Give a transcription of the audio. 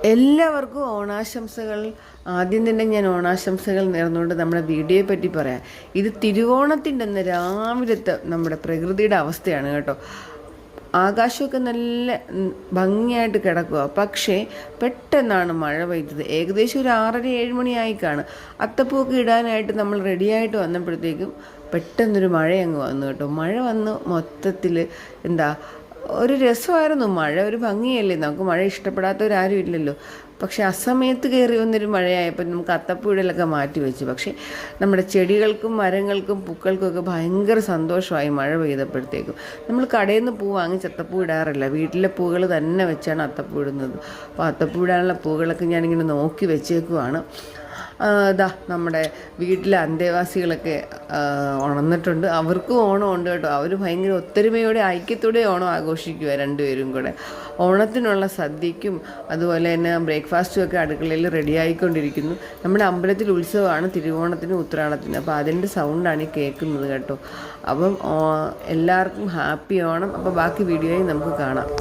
എല്ലാവർക്കും ഓണാശംസകൾ. ആദ്യം തന്നെ ഞാൻ ഓണാശംസകൾ നേർന്നുകൊണ്ട് നമ്മുടെ വീഡിയോയെ പറ്റി പറയാം. ഇത് തിരുവോണത്തിൻ്റെ അന്ന് രാവിലത്തെ നമ്മുടെ പ്രകൃതിയുടെ അവസ്ഥയാണ് കേട്ടോ. ആകാശമൊക്കെ നല്ല ഭംഗിയായിട്ട് കിടക്കുക. പക്ഷേ പെട്ടെന്നാണ് മഴ പെയ്തത്. ഏകദേശം ഒരു 6:30-7 മണിയായി കാണും. അത്തപ്പൂക്ക് ഇടാനായിട്ട് നമ്മൾ റെഡിയായിട്ട് വന്നപ്പോഴത്തേക്കും പെട്ടെന്നൊരു മഴ അങ്ങ് വന്നു കേട്ടോ. മഴ വന്ന് മൊത്തത്തിൽ ഒരു രസമായിരുന്നു. മഴ ഒരു ഭംഗിയല്ലേ, നമുക്ക് മഴ ഇഷ്ടപ്പെടാത്തവരാരും ഇല്ലല്ലോ. പക്ഷെ അസമയത്ത് കയറി വന്നൊരു മഴയായപ്പോൾ നമുക്ക് അത്തപ്പൂഴിലൊക്കെ മാറ്റി വെച്ചു. പക്ഷേ നമ്മുടെ ചെടികൾക്കും മരങ്ങൾക്കും പൂക്കൾക്കും ഭയങ്കര സന്തോഷമായി മഴ പെയ്തപ്പോഴത്തേക്കും. നമ്മൾ കടയിൽ നിന്ന് പൂ വാങ്ങിച്ച് അത്തപ്പൂ ഇടാറില്ല, വീട്ടിലെ പൂകൾ തന്നെ വെച്ചാണ് അത്തപ്പൂ ഇടുന്നത്. അപ്പോൾ അത്തപ്പൂ ഇടാനുള്ള പൂകളൊക്കെ ഞാനിങ്ങനെ നോക്കി വെച്ചേക്കുവാണ്. നമ്മുടെ വീട്ടിലെ അന്തേവാസികളൊക്കെ ഉണർന്നിട്ടുണ്ട്. അവർക്കും ഓണമുണ്ട് കേട്ടോ. അവർ ഭയങ്കര ഒത്തൊരുമയോടെ ഐക്യത്തോടെ ഓണം ആഘോഷിക്കുക രണ്ടുപേരും കൂടെ. ഓണത്തിനുള്ള സദ്യക്കും അതുപോലെ തന്നെ ബ്രേക്ക്ഫാസ്റ്റും ഒക്കെ അടുക്കളയിൽ റെഡിയായിക്കൊണ്ടിരിക്കുന്നു. നമ്മുടെ അമ്പലത്തിൽ ഉത്സവമാണ് തിരുവോണത്തിന് ഉത്രാടത്തിന്. അപ്പോൾ അതിൻ്റെ സൗണ്ടാണ് ഈ കേൾക്കുന്നത് കേട്ടോ. അപ്പം എല്ലാവർക്കും ഹാപ്പി ഓണം. അപ്പോൾ ബാക്കി വീഡിയോയിൽ നമുക്ക് കാണാം.